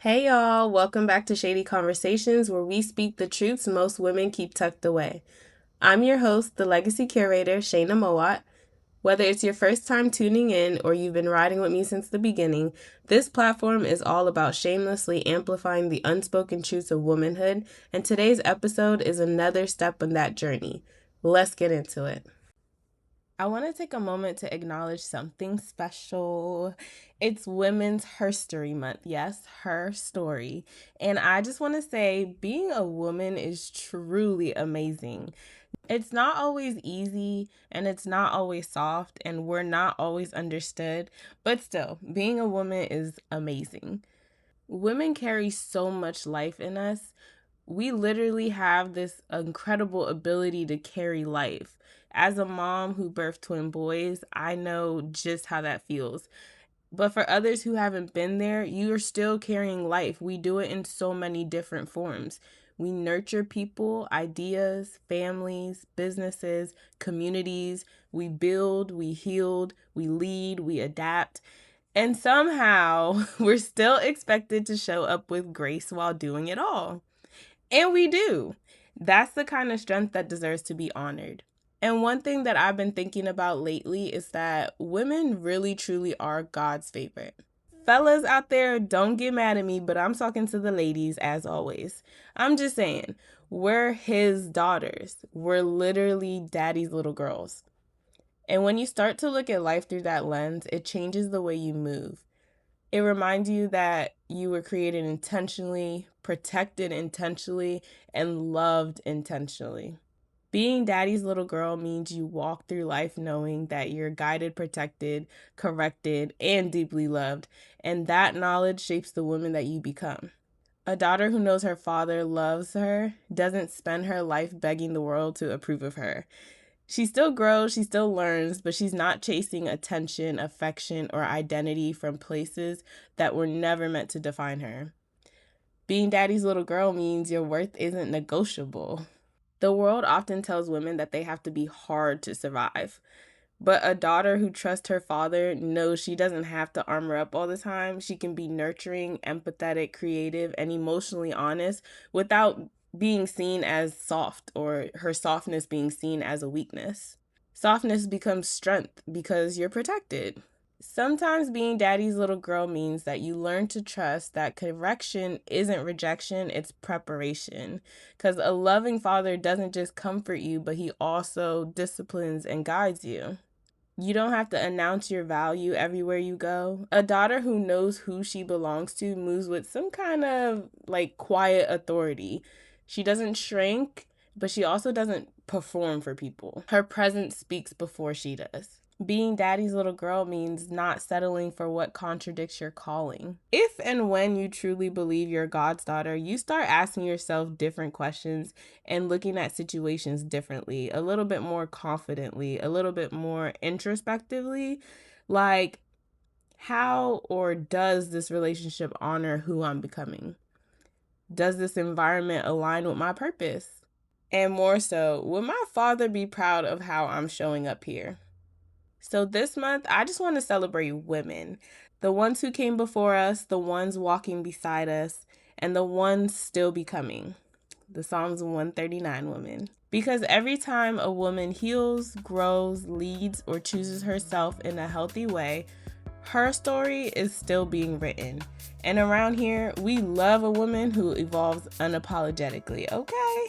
Hey y'all, welcome back to Shady Conversations, where we speak the truths most women keep tucked away. I'm your host, the legacy curator, Shayna Mowat. Whether it's your first time tuning in or you've been riding with me since the beginning, this platform is all about shamelessly amplifying the unspoken truths of womanhood, and today's episode is another step on that journey. Let's get into it. I want to take a moment to acknowledge something special. It's Women's Herstory Month. Yes, her story. And I just want to say being a woman is truly amazing. It's not always easy and it's not always soft and we're not always understood, but still, being a woman is amazing. Women carry so much life in us. We literally have this incredible ability to carry life. As a mom who birthed twin boys, I know just how that feels. But for others who haven't been there, you are still carrying life. We do it in so many different forms. We nurture people, ideas, families, businesses, communities. We build, we heal, we lead, we adapt. And somehow we're still expected to show up with grace while doing it all. And we do. That's the kind of strength that deserves to be honored. And one thing that I've been thinking about lately is that women really truly are God's favorite. Fellas out there, don't get mad at me, but I'm talking to the ladies as always. I'm just saying, we're his daughters. We're literally daddy's little girls. And when you start to look at life through that lens, it changes the way you move. It reminds you that you were created intentionally, protected intentionally, and loved intentionally. Being daddy's little girl means you walk through life knowing that you're guided, protected, corrected, and deeply loved, and that knowledge shapes the woman that you become. A daughter who knows her father loves her doesn't spend her life begging the world to approve of her. She still grows, she still learns, but she's not chasing attention, affection, or identity from places that were never meant to define her. Being daddy's little girl means your worth isn't negotiable. The world often tells women that they have to be hard to survive. But a daughter who trusts her father knows she doesn't have to armor up all the time. She can be nurturing, empathetic, creative, and emotionally honest without being seen as soft or her softness being seen as a weakness. Softness becomes strength because you're protected. Sometimes being daddy's little girl means that you learn to trust that correction isn't rejection, it's preparation. Because a loving father doesn't just comfort you, but he also disciplines and guides you. You don't have to announce your value everywhere you go. A daughter who knows who she belongs to moves with some kind of quiet authority. She doesn't shrink, but she also doesn't perform for people. Her presence speaks before she does. Being daddy's little girl means not settling for what contradicts your calling. If and when you truly believe you're God's daughter, you start asking yourself different questions and looking at situations differently, a little bit more confidently, a little bit more introspectively. Like, how or does this relationship honor who I'm becoming? Does this environment align with my purpose? And more so, will my father be proud of how I'm showing up here? So this month, I just want to celebrate women. The ones who came before us, the ones walking beside us, and the ones still becoming. The Psalms 139 women. Because every time a woman heals, grows, leads, or chooses herself in a healthy way, her story is still being written. And around here, we love a woman who evolves unapologetically, okay?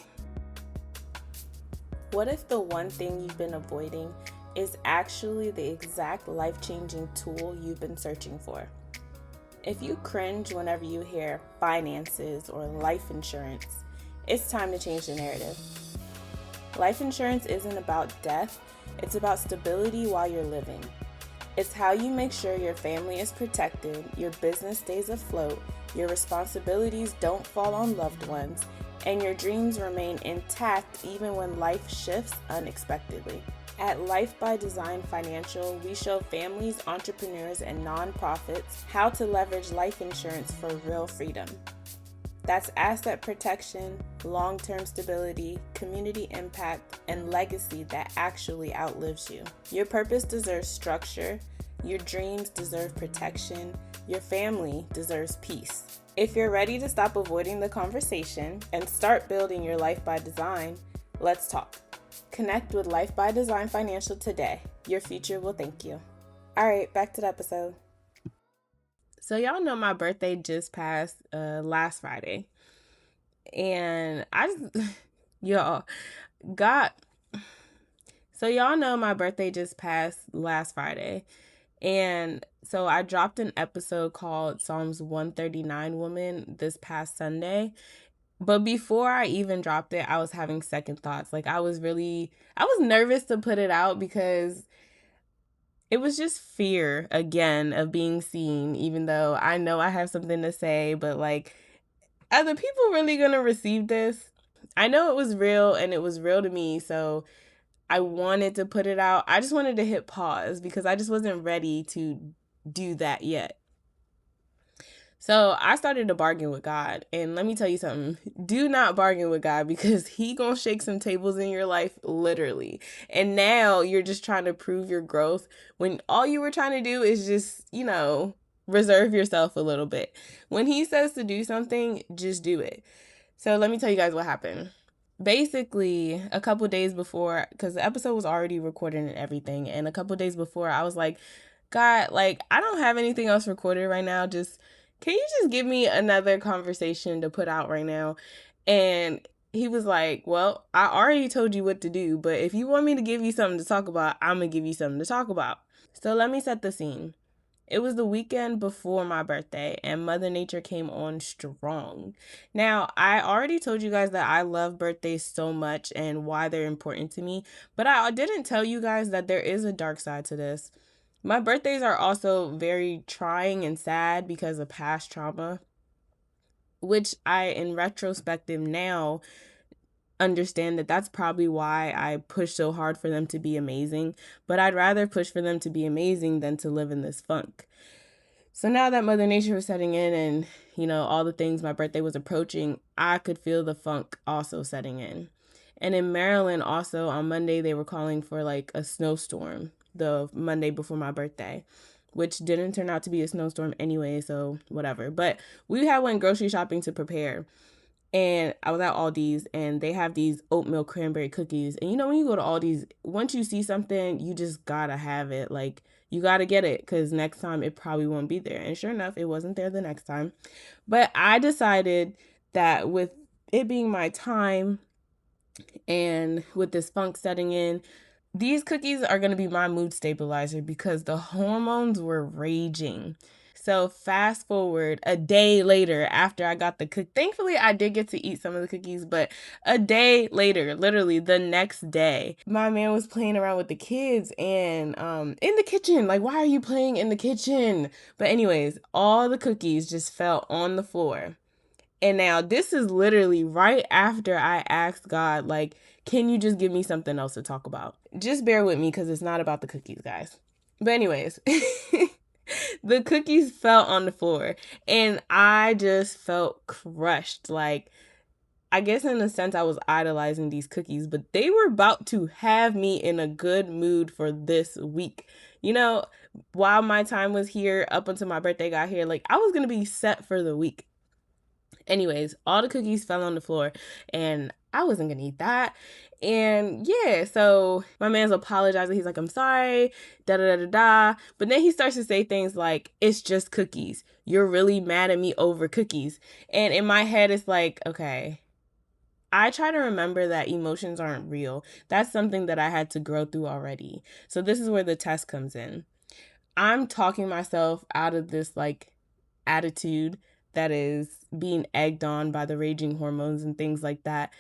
What if the one thing you've been avoiding is actually the exact life-changing tool you've been searching for? If you cringe whenever you hear finances or life insurance, it's time to change the narrative. Life insurance isn't about death, it's about stability while you're living. It's how you make sure your family is protected, your business stays afloat, your responsibilities don't fall on loved ones, and your dreams remain intact even when life shifts unexpectedly. At Life by Design Financial, we show families, entrepreneurs, and nonprofits how to leverage life insurance for real freedom. That's asset protection, long-term stability, community impact, and legacy that actually outlives you. Your purpose deserves structure, your dreams deserve protection, Your family deserves peace. If you're ready to stop avoiding the conversation and start building your life by design, let's talk. Connect with Life by Design Financial today. Your future will thank you. All right, back to the episode. So y'all know my birthday just passed last Friday. And y'all know my birthday just passed last Friday. And so I dropped an episode called Psalms 139 Woman this past Sunday. But before I even dropped it, I was having second thoughts. Like I was nervous to put it out because it was just fear again of being seen, even though I know I have something to say, but like, are the people really going to receive this? I know it was real and it was real to me, so I wanted to put it out. I just wanted to hit pause because I just wasn't ready to do that yet. So I started to bargain with God. And let me tell you something. Do not bargain with God because he gonna shake some tables in your life, literally. And now you're just trying to prove your growth when all you were trying to do is just, reserve yourself a little bit. When he says to do something, just do it. So let me tell you guys what happened. Basically, a couple days before, because the episode was already recorded and everything, and a couple days before, I was like, God, like, I don't have anything else recorded right now. Can you just give me another conversation to put out right now? And he was like, well, I already told you what to do, but if you want me to give you something to talk about, I'm going to give you something to talk about. So let me set the scene. It was the weekend before my birthday, and Mother Nature came on strong. Now, I already told you guys that I love birthdays so much and why they're important to me, but I didn't tell you guys that there is a dark side to this. My birthdays are also very trying and sad because of past trauma, which I, in retrospective now, understand that that's probably why I push so hard for them to be amazing, but I'd rather push for them to be amazing than to live in this funk. So now that Mother Nature was setting in and, all the things, my birthday was approaching, I could feel the funk also setting in. And in Maryland also on Monday, they were calling for like a snowstorm the Monday before my birthday, which didn't turn out to be a snowstorm anyway, so whatever. But we had went grocery shopping to prepare. And I was at Aldi's, and they have these oatmeal cranberry cookies. And when you go to Aldi's, once you see something, you just gotta have it. Like, you gotta get it, because next time it probably won't be there. And sure enough, it wasn't there the next time. But I decided that with it being my time, and with this funk setting in, these cookies are gonna be my mood stabilizer because the hormones were raging. So fast forward a day later after I got the cookie. Thankfully, I did get to eat some of the cookies, but a day later, literally the next day, my man was playing around with the kids and in the kitchen. Like, why are you playing in the kitchen? But anyways, all the cookies just fell on the floor. And now this is literally right after I asked God, like, can you just give me something else to talk about? Just bear with me because it's not about the cookies, guys. But anyways, the cookies fell on the floor and I just felt crushed. Like, I guess in a sense I was idolizing these cookies, but they were about to have me in a good mood for this week. While my time was here, up until my birthday got here, like, I was going to be set for the week. Anyways, all the cookies fell on the floor and I wasn't going to eat that. And yeah, so my man's apologizing. He's like, I'm sorry, da-da-da-da-da. But then he starts to say things like, it's just cookies. You're really mad at me over cookies. And in my head, it's like, okay, I try to remember that emotions aren't real. That's something that I had to grow through already. So this is where the test comes in. I'm talking myself out of this like attitude that is being egged on by the raging hormones and things like that.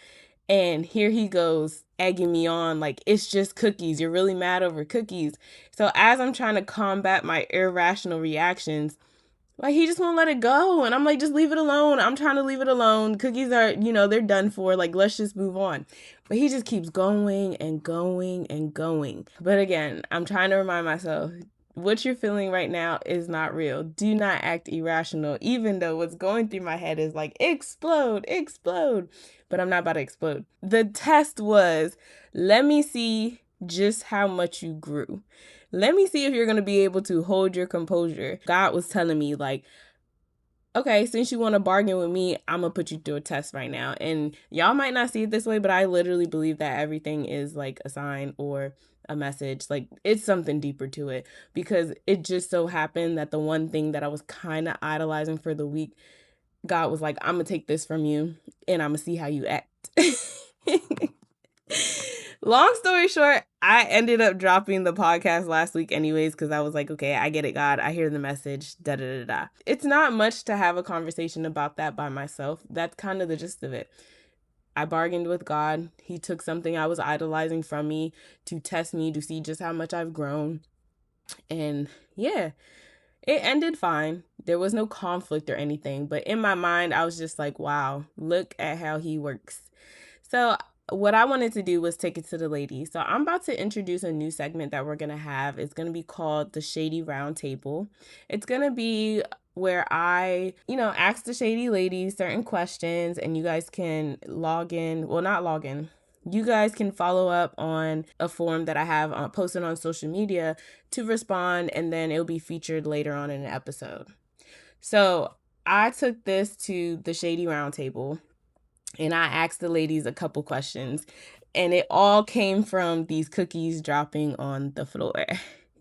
And here he goes egging me on like, it's just cookies. You're really mad over cookies. So as I'm trying to combat my irrational reactions, like, he just won't let it go. And I'm like, just leave it alone. I'm trying to leave it alone. Cookies are, they're done for. Like, let's just move on. But he just keeps going and going and going. But again, I'm trying to remind myself, what you're feeling right now is not real. Do not act irrational, even though what's going through my head is like, explode, explode. But I'm not about to explode. The test was, let me see just how much you grew. Let me see if you're going to be able to hold your composure. God was telling me, like, okay, since you want to bargain with me, I'm going to put you through a test right now. And y'all might not see it this way, but I literally believe that everything is like a sign or a message. Like, it's something deeper to it, because it just so happened that the one thing that I was kind of idolizing for the week, God was like, I'm going to take this from you and I'm going to see how you act. Long story short, I ended up dropping the podcast last week anyways, because I was like, okay, I get it, God. I hear the message, da-da-da-da. It's not much to have a conversation about that by myself. That's kind of the gist of it. I bargained with God. He took something I was idolizing from me to test me, to see just how much I've grown. And yeah, it ended fine. There was no conflict or anything. But in my mind, I was just like, wow, look at how he works. So what I wanted to do was take it to the ladies. So I'm about to introduce a new segment that we're going to have. It's going to be called the Shady Roundtable. It's going to be where I, ask the shady ladies certain questions, and you guys can log in. Well, not log in. You guys can follow up on a form that I have posted on social media to respond, and then it'll be featured later on in an episode. So I took this to the Shady Roundtable, and I asked the ladies a couple questions, and it all came from these cookies dropping on the floor.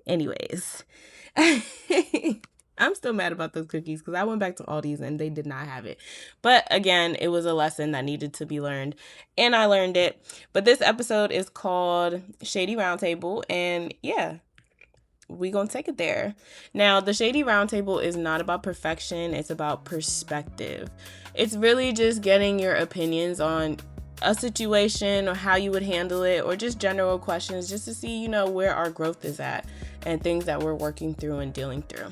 Anyways, I'm still mad about those cookies because I went back to Aldi's and they did not have it. But again, it was a lesson that needed to be learned, and I learned it. But this episode is called Shady Roundtable, and yeah, we gonna take it there. Now, the Shady Roundtable is not about perfection. It's about perspective. It's really just getting your opinions on a situation or how you would handle it, or just general questions, just to see, where our growth is at and things that we're working through and dealing through.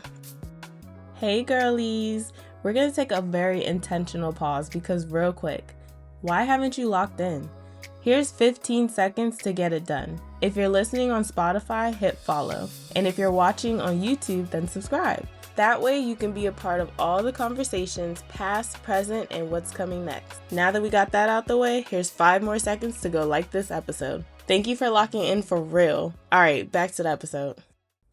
Hey girlies, we're gonna take a very intentional pause because real quick, why haven't you locked in? Here's 15 seconds to get it done. If you're listening on Spotify, hit follow. And if you're watching on YouTube, then subscribe. That way you can be a part of all the conversations, past, present, and what's coming next. Now that we got that out the way, here's 5 more seconds to go like this episode. Thank you for locking in for real. All right, back to the episode.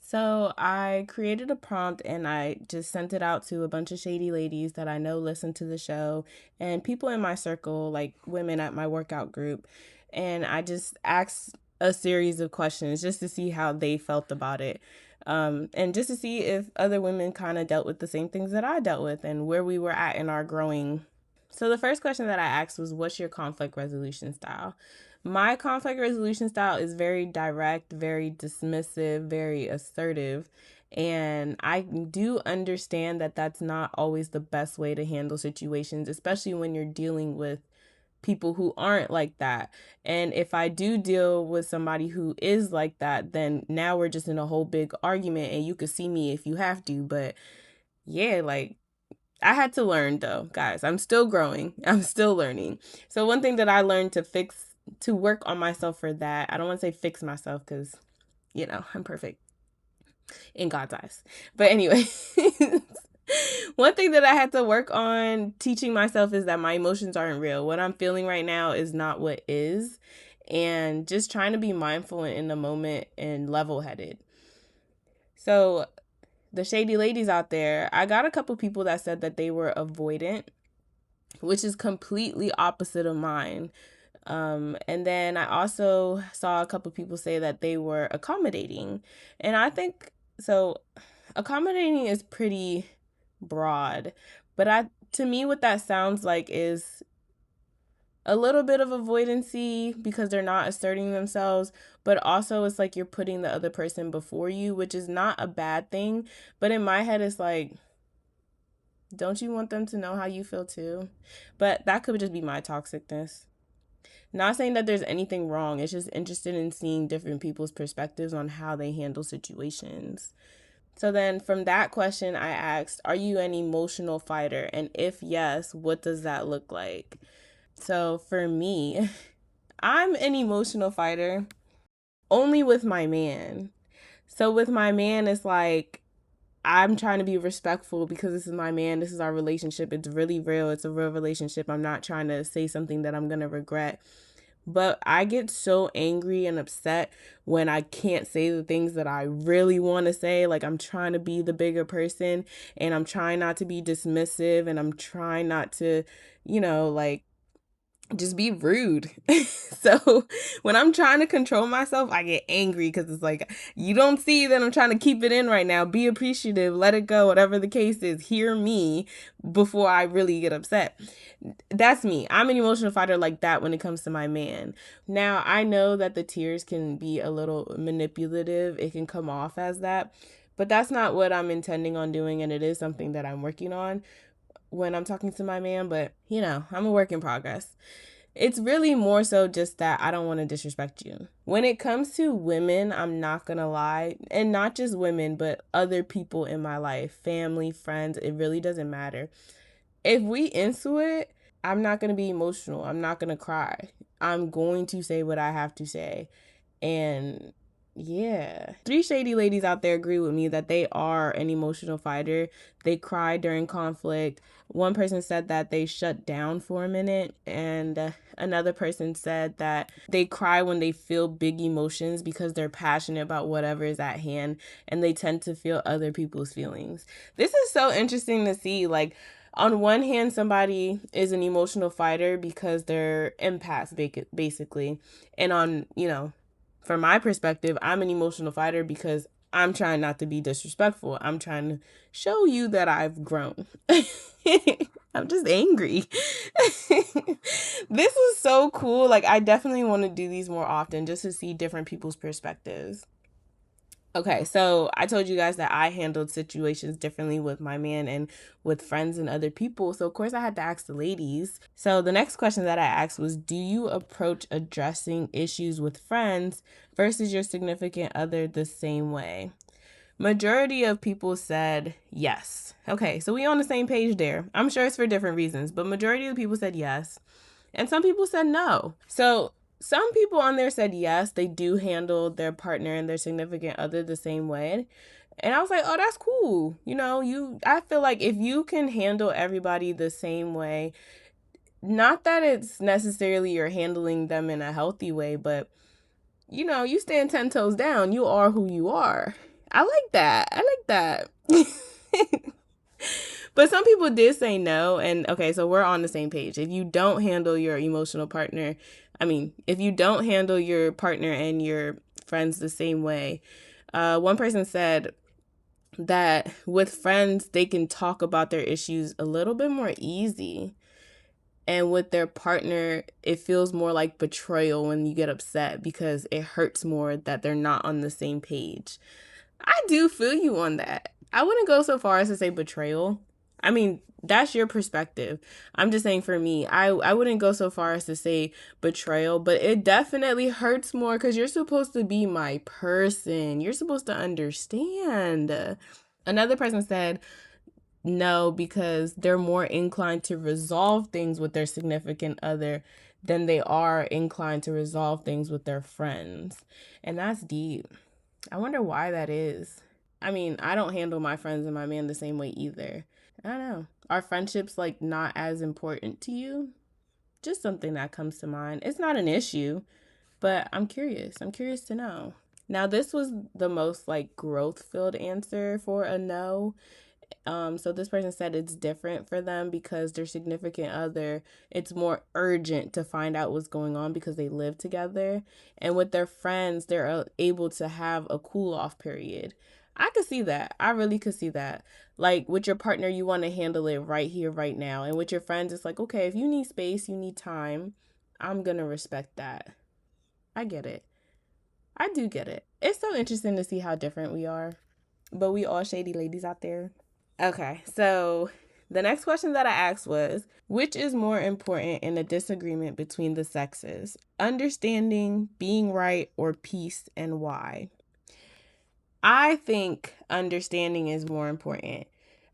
So I created a prompt and I just sent it out to a bunch of shady ladies that I know listen to the show, and people in my circle, like women at my workout group. And I just asked a series of questions just to see how they felt about it. And just to see if other women kind of dealt with the same things that I dealt with and where we were at in our growing. So the first question that I asked was, what's your conflict resolution style? My conflict resolution style is very direct, very dismissive, very assertive. And I do understand that that's not always the best way to handle situations, especially when you're dealing with people who aren't like that. And if I do deal with somebody who is like that, then now we're just in a whole big argument, and you could see me if you have to. But yeah, like, I had to learn though, guys. I'm still growing. I'm still learning. So one thing that I learned to work on myself for that, I don't want to say fix myself because, I'm perfect in God's eyes. But anyway, one thing that I had to work on teaching myself is that my emotions aren't real. What I'm feeling right now is not what is. And just trying to be mindful and in the moment and level-headed. So the shady ladies out there, I got a couple people that said that they were avoidant, which is completely opposite of mine. And then I also saw a couple people say that they were accommodating. And I think, so accommodating is pretty broad, but to me, what that sounds like is a little bit of avoidancy because they're not asserting themselves, but also it's like you're putting the other person before you, which is not a bad thing. But in my head, it's like, don't you want them to know how you feel too? But that could just be my toxicness. Not saying that there's anything wrong. It's just interested in seeing different people's perspectives on how they handle situations. So then from that question, I asked, are you an emotional fighter? And if yes, what does that look like? So for me, I'm an emotional fighter only with my man. So with my man, it's like, I'm trying to be respectful because this is my man. This is our relationship. It's really real. It's a real relationship. I'm not trying to say something that I'm going to regret. But I get so angry and upset when I can't say the things that I really want to say. Like, I'm trying to be the bigger person and I'm trying not to be dismissive and I'm trying not to, like, just be rude. So when I'm trying to control myself, I get angry because it's like, you don't see that I'm trying to keep it in right now. Be appreciative, let it go, whatever the case is. Hear me before I really get upset. That's me. I'm an emotional fighter like that when it comes to my man. Now, I know that the tears can be a little manipulative. It can come off as that. But that's not what I'm intending on doing, and it is something that I'm working on when I'm talking to my man, but I'm a work in progress. It's really more so just that I don't want to disrespect you. When it comes to women, I'm not going to lie, and not just women, but other people in my life, family, friends, it really doesn't matter. If we into it, I'm not going to be emotional. I'm not going to cry. I'm going to say what I have to say. And yeah, 3 shady ladies out there agree with me that they are an emotional fighter. They cry during conflict. One person said that they shut down for a minute, and another person said that they cry when they feel big emotions because they're passionate about whatever is at hand, and they tend to feel other people's feelings. This is so interesting to see. Like, on one hand, somebody is an emotional fighter because they're empaths, basically. And on, from my perspective, I'm an emotional fighter because I'm trying not to be disrespectful. I'm trying to show you that I've grown. I'm just angry. This was so cool. Like, I definitely want to do these more often just to see different people's perspectives. Okay, so I told you guys that I handled situations differently with my man and with friends and other people. So, of course, I had to ask the ladies. So, the next question that I asked was, do you approach addressing issues with friends versus your significant other the same way? Majority of people said yes. Okay, so we on the same page there. I'm sure it's for different reasons, but majority of the people said yes. And some people said no. So some people on there said yes, they do handle their partner and their significant other the same way. And I was like, oh, that's cool. I feel like if you can handle everybody the same way, not that it's necessarily you're handling them in a healthy way, but you stand 10 toes down. You are who you are. I like that. But some people did say no. And okay, so we're on the same page. If you don't handle your emotional partner, if you don't handle your partner and your friends the same way, one person said that with friends, they can talk about their issues a little bit more easy. And with their partner, it feels more like betrayal when you get upset because it hurts more that they're not on the same page. I do feel you on that. I wouldn't go so far as to say betrayal. That's your perspective. I'm just saying for me, I wouldn't go so far as to say betrayal, but it definitely hurts more because you're supposed to be my person. You're supposed to understand. Another person said no because they're more inclined to resolve things with their significant other than they are inclined to resolve things with their friends. And that's deep. I wonder why that is. I don't handle my friends and my man the same way either. I don't know. Are friendships like not as important to you? Just something that comes to mind. It's not an issue, but I'm curious. I'm curious to know. Now, this was the most like growth filled answer for a no. So this person said it's different for them because their significant other, it's more urgent to find out what's going on because they live together. And with their friends, they're able to have a cool off period. I could see that. I really could see that. Like with your partner, you want to handle it right here, right now. And with your friends, it's like, okay, if you need space, you need time, I'm going to respect that. I get it. I do get it. It's so interesting to see how different we are. But we all shady ladies out there. Okay, so the next question that I asked was, which is more important in a disagreement between the sexes? Understanding, being right, or peace, and why? I think understanding is more important.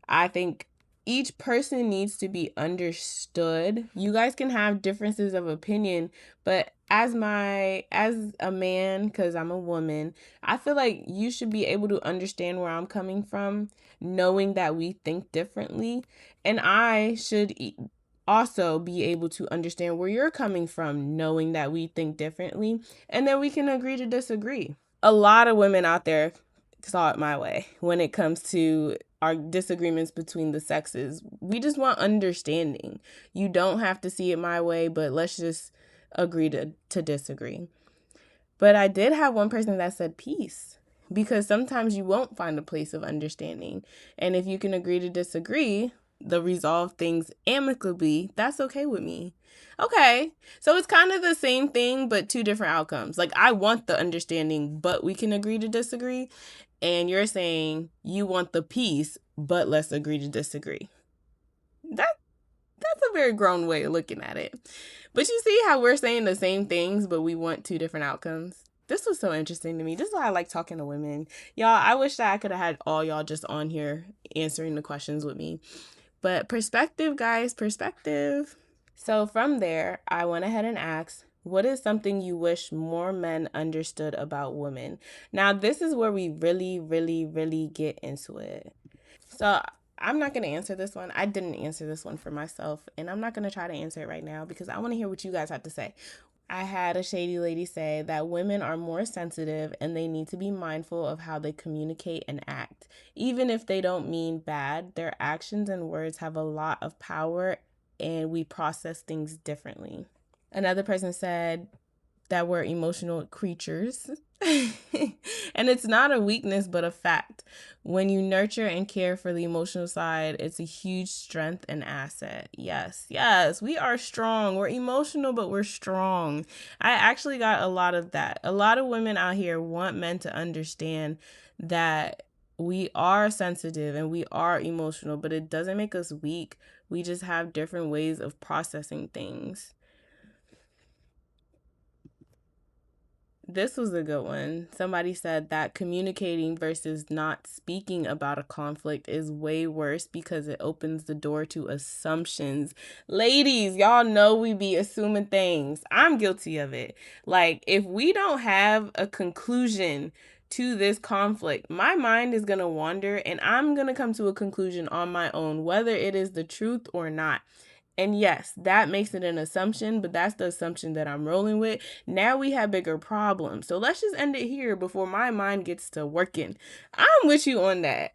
I think each person needs to be understood. You guys can have differences of opinion, but as a man, because I'm a woman, I feel like you should be able to understand where I'm coming from, knowing that we think differently. And I should also be able to understand where you're coming from, knowing that we think differently, and then we can agree to disagree. A lot of women out there saw it my way when it comes to our disagreements between the sexes. We just want understanding. You don't have to see it my way, but let's just agree to disagree. But I did have one person that said peace, because sometimes you won't find a place of understanding. And if you can agree to disagree, resolve things amicably, that's okay with me. Okay, so it's kind of the same thing, but two different outcomes. Like, I want the understanding, but we can agree to disagree. And you're saying you want the peace, but let's agree to disagree. That's a very grown way of looking at it. But you see how we're saying the same things, but we want two different outcomes? This was so interesting to me. This is why I like talking to women. Y'all, I wish that I could have had all y'all just on here answering the questions with me. But perspective, guys, perspective. So from there, I went ahead and asked, what is something you wish more men understood about women? Now, this is where we really, really, really get into it. So I'm not going to answer this one. I didn't answer this one for myself, and I'm not going to try to answer it right now because I want to hear what you guys have to say. I had a shady lady say that women are more sensitive and they need to be mindful of how they communicate and act. Even if they don't mean bad, their actions and words have a lot of power and we process things differently. Another person said that we're emotional creatures. And it's not a weakness, but a fact. When you nurture and care for the emotional side, it's a huge strength and asset. Yes, yes, we are strong. We're emotional, but we're strong. I actually got a lot of that. A lot of women out here want men to understand that we are sensitive and we are emotional, but it doesn't make us weak. We just have different ways of processing things. This was a good one. Somebody said that communicating versus not speaking about a conflict is way worse because it opens the door to assumptions. Ladies, y'all know we be assuming things. I'm guilty of it. Like, if we don't have a conclusion to this conflict, my mind is going to wander and I'm going to come to a conclusion on my own, whether it is the truth or not. And yes, that makes it an assumption, but that's the assumption that I'm rolling with. Now we have bigger problems. So let's just end it here before my mind gets to working. I'm with you on that.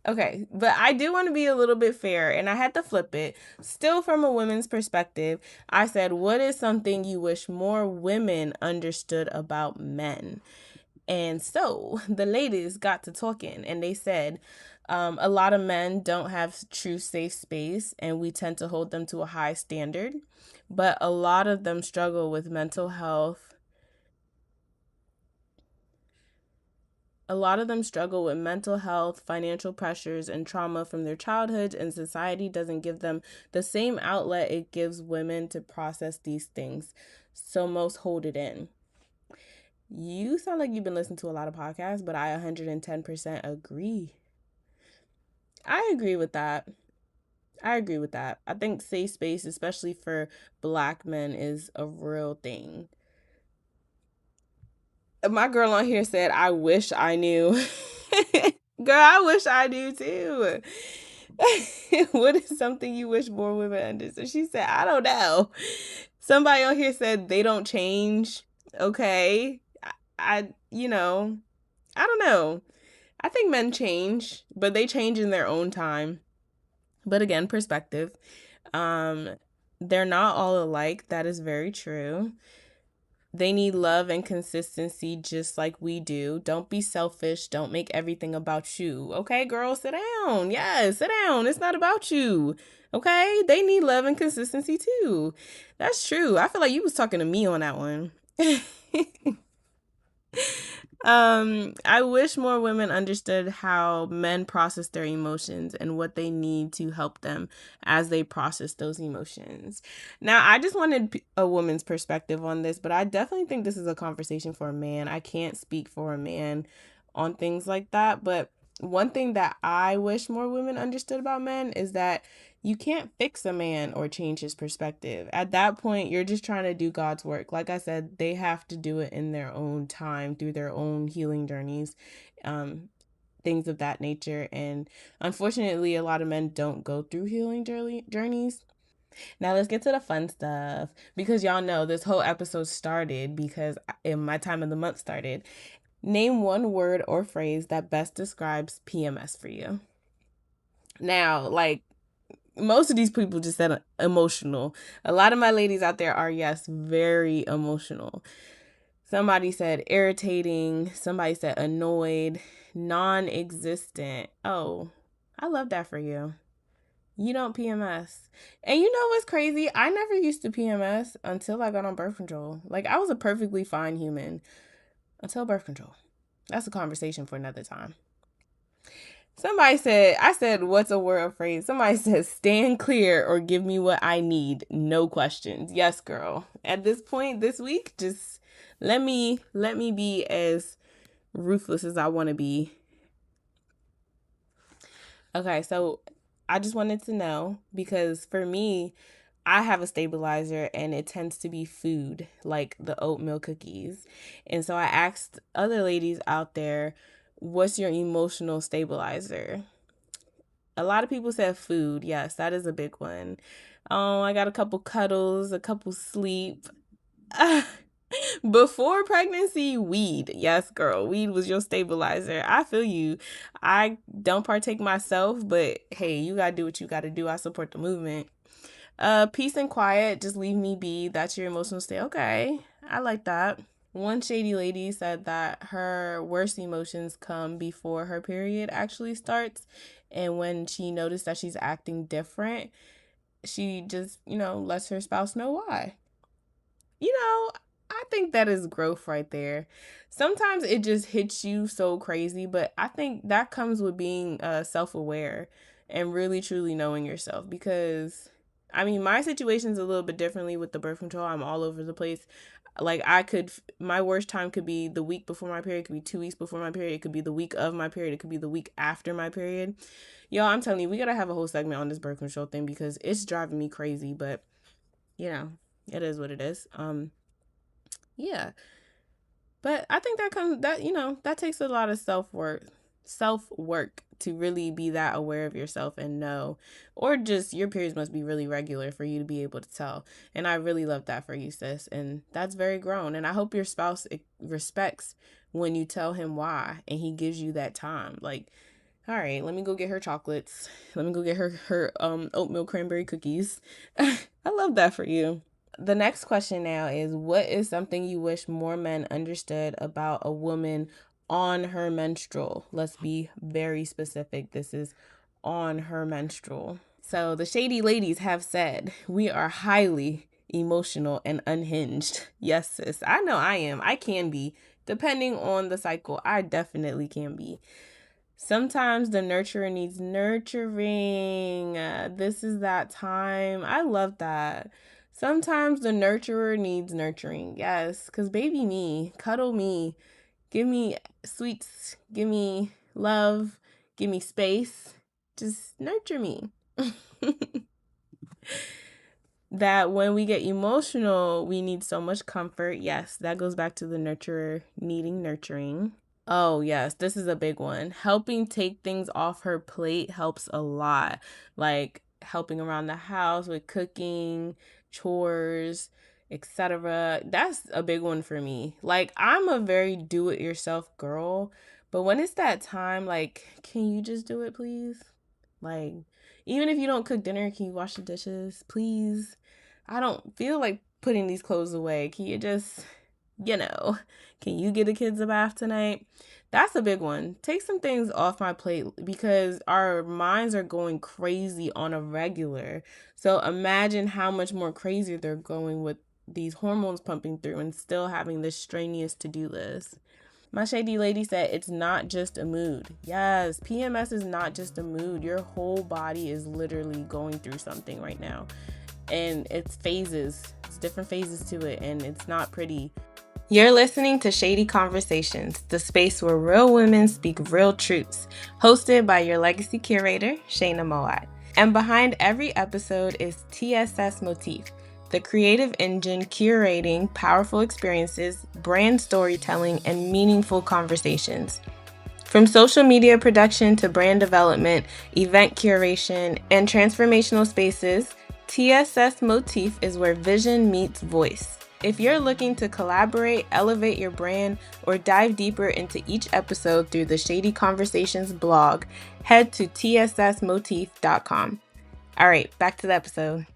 Okay, but I do want to be a little bit fair, and I had to flip it. Still from a woman's perspective, I said, what is something you wish more women understood about men? And so the ladies got to talking and they said, a lot of men don't have true safe space and we tend to hold them to a high standard, but a lot of them struggle with mental health. A lot of them struggle with mental health, financial pressures, and trauma from their childhoods, and society doesn't give them the same outlet it gives women to process these things. So most hold it in. You sound like you've been listening to a lot of podcasts, but I 110% agree. I agree with that. I agree with that. I think safe space, especially for Black men, is a real thing. My girl on here said, I wish I knew. Girl, I wish I knew too. What is something you wish more women understood? She said, I don't know. Somebody on here said they don't change. Okay. I I don't know. I think men change, but they change in their own time. But again, perspective. Um, they're not all alike. That is very true. They need love and consistency just like we do. Don't be selfish. Don't make everything about you. Okay, girl, sit down. Yes, sit down. It's not about you. Okay? They need love and consistency too. That's true. I feel like you was talking to me on that one. I wish more women understood how men process their emotions and what they need to help them as they process those emotions. Now, I just wanted a woman's perspective on this, but I definitely think this is a conversation for a man. I can't speak for a man on things like that, but one thing that I wish more women understood about men is that you can't fix a man or change his perspective. At that point, you're just trying to do God's work. Like I said, they have to do it in their own time through their own healing journeys. Um, things of that nature. And unfortunately, a lot of men don't go through healing journeys. Now let's get to the fun stuff, because y'all know this whole episode started because my time of the month started. Name one word or phrase that best describes PMS for you. Now, like, most of these people just said emotional. A lot of my ladies out there are, yes, very emotional. Somebody said irritating. Somebody said annoyed, non-existent. Oh, I love that for you. You don't PMS. And you know what's crazy? I never used to PMS until I got on birth control. Like, I was a perfectly fine human until birth control. That's a conversation for another time. Somebody said, I said, what's a word or phrase? Somebody says, stand clear or give me what I need. No questions. Yes, girl. At this point this week, just let me be as ruthless as I want to be. Okay, so I just wanted to know, because for me, I have a stabilizer and it tends to be food, like the oatmeal cookies. And so I asked other ladies out there, what's your emotional stabilizer? A lot of people said food. Yes, that is a big one. Oh, I got a couple cuddles, a couple sleep. Before pregnancy, weed. Yes, girl, weed was your stabilizer. I feel you. I don't partake myself, but hey, you gotta do what you gotta do. I support the movement. Peace and quiet, just leave me be. That's your emotional state. Okay, I like that. One shady lady said that her worst emotions come before her period actually starts. And when she noticed that she's acting different, she just, lets her spouse know why. I think that is growth right there. Sometimes it just hits you so crazy, but I think that comes with being self-aware and really truly knowing yourself. Because my situation's a little bit differently with the birth control. I'm all over the place. Like, my worst time could be the week before my period, it could be 2 weeks before my period, it could be the week of my period, it could be the week after my period. Y'all, I'm telling you, we gotta have a whole segment on this birth control thing because it's driving me crazy, but it is what it is. Yeah. But I think that takes a lot of self-work to really be that aware of yourself and know, or just your periods must be really regular for you to be able to tell. And I really love that for you, sis. And that's very grown. And I hope your spouse respects when you tell him why and he gives you that time. Like, all right, let me go get her chocolates. Let me go get her oatmeal cranberry cookies. I love that for you. The next question now is, what is something you wish more men understood about a woman on her menstrual? Let's be very specific. This is on her menstrual. So the shady ladies have said, we are highly emotional and unhinged. Yes, sis. I know I am. I can be. Depending on the cycle, I definitely can be. Sometimes the nurturer needs nurturing. This is that time. I love that. Sometimes the nurturer needs nurturing. Yes, because baby me, cuddle me, give me sweets, give me love, give me space. Just nurture me. That when we get emotional, we need so much comfort. Yes, that goes back to the nurturer needing nurturing. Oh, yes, this is a big one. Helping take things off her plate helps a lot. Like helping around the house with cooking, chores, etc. That's a big one for me. Like, I'm a very do-it-yourself girl, but when it's that time, like, can you just do it, please? Like, even if you don't cook dinner, can you wash the dishes, please? I don't feel like putting these clothes away. Can you just, can you get the kids a bath tonight? That's a big one. Take some things off my plate because our minds are going crazy on a regular. So imagine how much more crazier they're going with these hormones pumping through and still having this strenuous to-do list. My shady lady said it's not just a mood. Yes, PMS is not just a mood. Your whole body is literally going through something right now. And it's phases. It's different phases to it, and it's not pretty. You're listening to Shady Conversations, the space where real women speak real truths, hosted by your legacy curator, Shayna Moat. And behind every episode is TSS Motif, the creative engine curating powerful experiences, brand storytelling, and meaningful conversations. From social media production to brand development, event curation, and transformational spaces, TSS Motif is where vision meets voice. If you're looking to collaborate, elevate your brand, or dive deeper into each episode through the Shady Conversations blog, head to tssmotif.com. All right, back to the episode.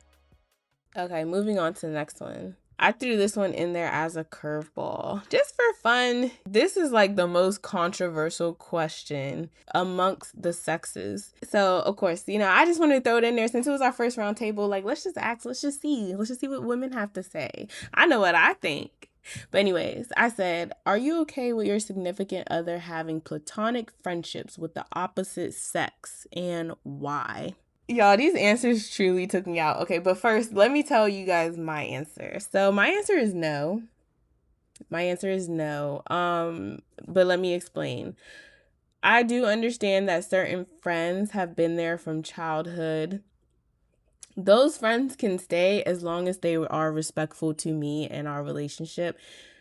Okay, moving on to the next one. I threw this one in there as a curveball, just for fun. This is like the most controversial question amongst the sexes. So, of course, I just wanted to throw it in there since it was our first round table. Like, let's just ask, let's just see what women have to say. I know what I think. But anyways, I said, are you okay with your significant other having platonic friendships with the opposite sex, and why? Y'all, these answers truly took me out. Okay, but first, let me tell you guys my answer. So my answer is no. But let me explain. I do understand that certain friends have been there from childhood. Those friends can stay as long as they are respectful to me and our relationship.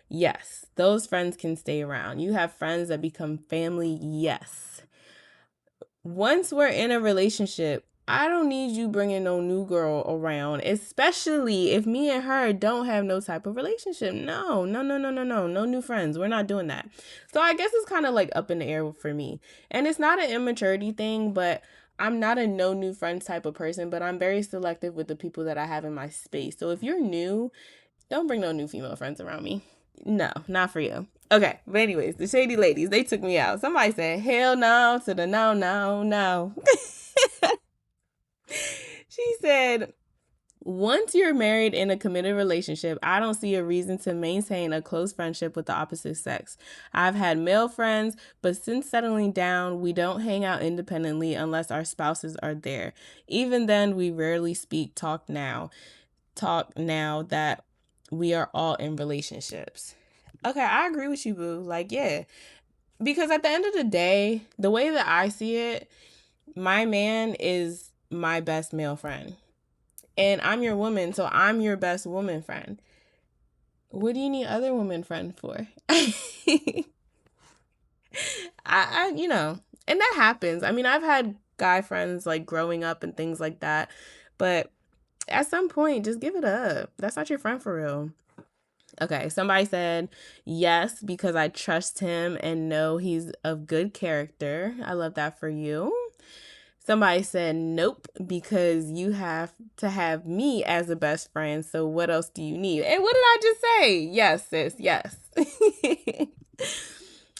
Yes, those friends can stay around. You have friends that become family. Yes. Once we're in a relationship, I don't need you bringing no new girl around, especially if me and her don't have no type of relationship. No new friends. We're not doing that. So I guess it's kind of like up in the air for me. And it's not an immaturity thing, but I'm not a no new friends type of person, but I'm very selective with the people that I have in my space. So if you're new, don't bring no new female friends around me. No, not for you. Okay, but anyways, the shady ladies, they took me out. Somebody said, hell no to the no. She said, once you're married in a committed relationship, I don't see a reason to maintain a close friendship with the opposite sex. I've had male friends, but since settling down, we don't hang out independently unless our spouses are there. Even then, we rarely talk now that we are all in relationships. Okay, I agree with you, boo. Like, yeah. Because at the end of the day, the way that I see it, my man is my best male friend. And I'm your woman, so I'm your best woman friend. What do you need other woman friend for? And that happens. I mean, I've had guy friends like growing up and things like that. But at some point, just give it up. That's not your friend for real. Okay, somebody said yes because I trust him and know he's of good character. I love that for you. Somebody said nope because you have to have me as a best friend. So what else do you need? And what did I just say? Yes, sis, yes.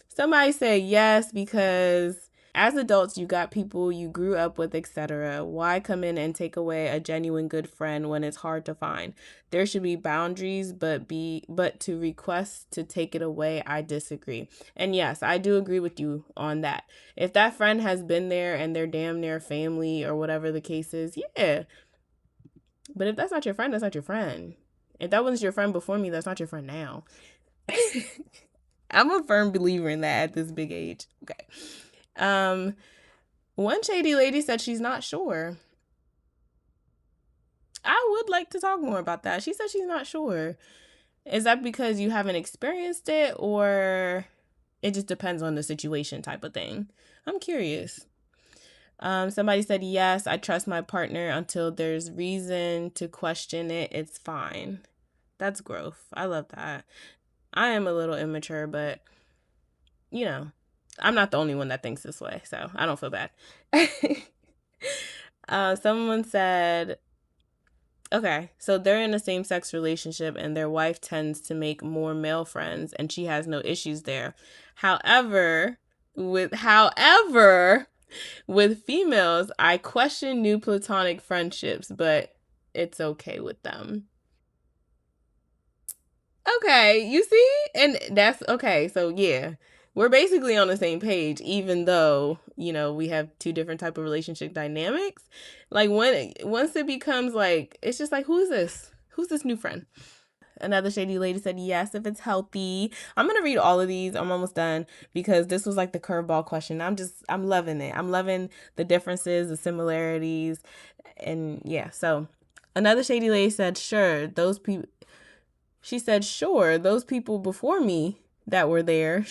Somebody said yes because as adults, you got people you grew up with, etc. Why come in and take away a genuine good friend when it's hard to find? There should be boundaries, but to request to take it away, I disagree. And yes, I do agree with you on that. If that friend has been there and they're damn near family or whatever the case is, yeah. But if that's not your friend, that's not your friend. If that wasn't your friend before me, that's not your friend now. I'm a firm believer in that at this big age. Okay. One shady lady said she's not sure. I would like to talk more about that. She said she's not sure. Is that because you haven't experienced it, or it just depends on the situation type of thing? I'm curious. Somebody said, yes, I trust my partner until there's reason to question it. It's fine. That's growth. I love that. I am a little immature, but I'm not the only one that thinks this way, so I don't feel bad. Someone said, okay, so they're in a same-sex relationship and their wife tends to make more male friends and she has no issues there. However, with females, I question new platonic friendships, but it's okay with them. Okay, you see? And that's okay. So yeah, we're basically on the same page, even though, we have two different type of relationship dynamics. Like once it becomes like, it's just like, who's this? Who's this new friend? Another shady lady said yes, if it's healthy. I'm going to read all of these. I'm almost done because this was like the curveball question. I'm loving it. I'm loving the differences, the similarities. And yeah, so another shady lady said, sure, those people. She said, sure, those people before me that were there.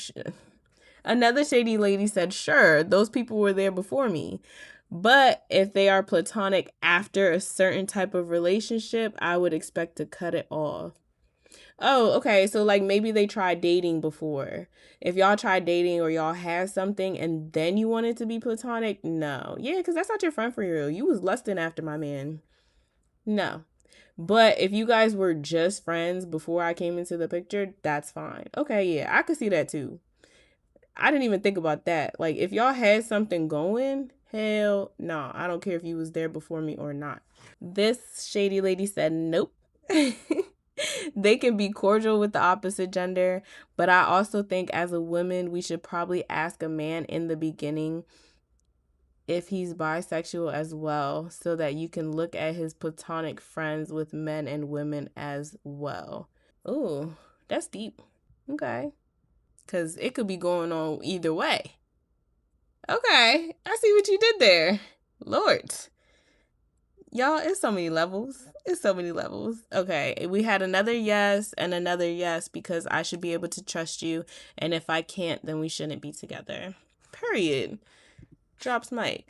Another shady lady said, sure, those people were there before me. But if they are platonic after a certain type of relationship, I would expect to cut it off. Oh, okay. So like maybe they tried dating before. If y'all tried dating or y'all had something and then you wanted to be platonic, no. Yeah, because that's not your friend for real. You was lusting after my man. No. But if you guys were just friends before I came into the picture, that's fine. Okay, yeah, I could see that too. I didn't even think about that. Like, if y'all had something going, hell no. I don't care if you was there before me or not. This shady lady said nope. They can be cordial with the opposite gender, but I also think as a woman, we should probably ask a man in the beginning if he's bisexual as well, so that you can look at his platonic friends with men and women as well. Ooh, that's deep. Okay. Because it could be going on either way. Okay, I see what you did there. Lord. Y'all, it's so many levels. It's so many levels. Okay, we had another yes and another yes because I should be able to trust you. And if I can't, then we shouldn't be together. Period. Drops mic.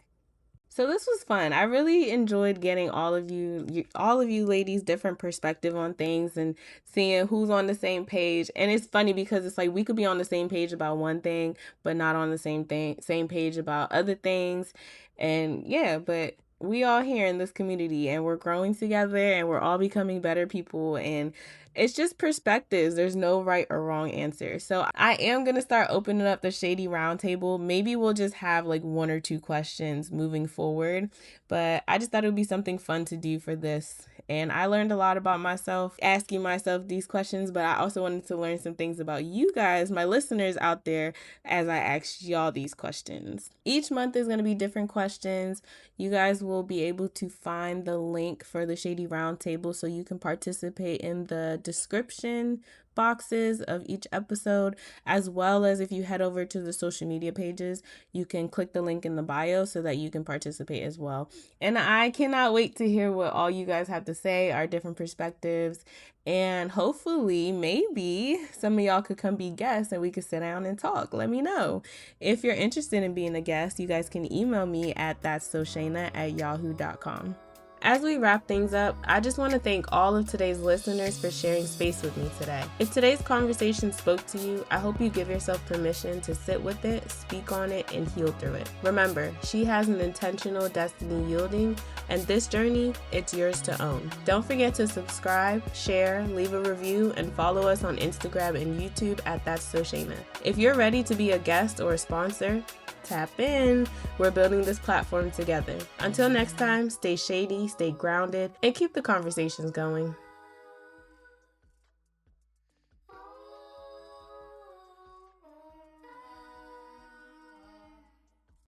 So this was fun. I really enjoyed getting all of you ladies different perspective on things and seeing who's on the same page. And it's funny because it's like we could be on the same page about one thing, but not on the same page about other things. And yeah, but we all here in this community and we're growing together and we're all becoming better people, and it's just perspectives. There's no right or wrong answer. So I am going to start opening up the Shady Roundtable. Maybe we'll just have like one or two questions moving forward. But I just thought it would be something fun to do for this. And I learned a lot about myself asking myself these questions, but I also wanted to learn some things about you guys, my listeners out there, as I asked y'all these questions. Each month is going to be different questions. You guys will be able to find the link for the Shady Roundtable so you can participate in the description boxes of each episode, as well as if you head over to the social media pages, you can click the link in the bio so that you can participate as well. And I cannot wait to hear what all you guys have to say, our different perspectives, and hopefully maybe some of y'all could come be guests and we could sit down and talk. Let me know. If you're interested in being a guest, you guys can email me at that'ssoshayna@yahoo.com. As we wrap things up, I just want to thank all of today's listeners for sharing space with me today. If today's conversation spoke to you, I hope you give yourself permission to sit with it, speak on it, and heal through it. Remember, she has an intentional destiny yielding, and this journey, it's yours to own. Don't forget to subscribe, share, leave a review, and follow us on Instagram and YouTube at that'ssoshayna. If you're ready to be a guest or a sponsor, tap in. We're building this platform together. Until next time, stay shady, stay grounded, and keep the conversations going.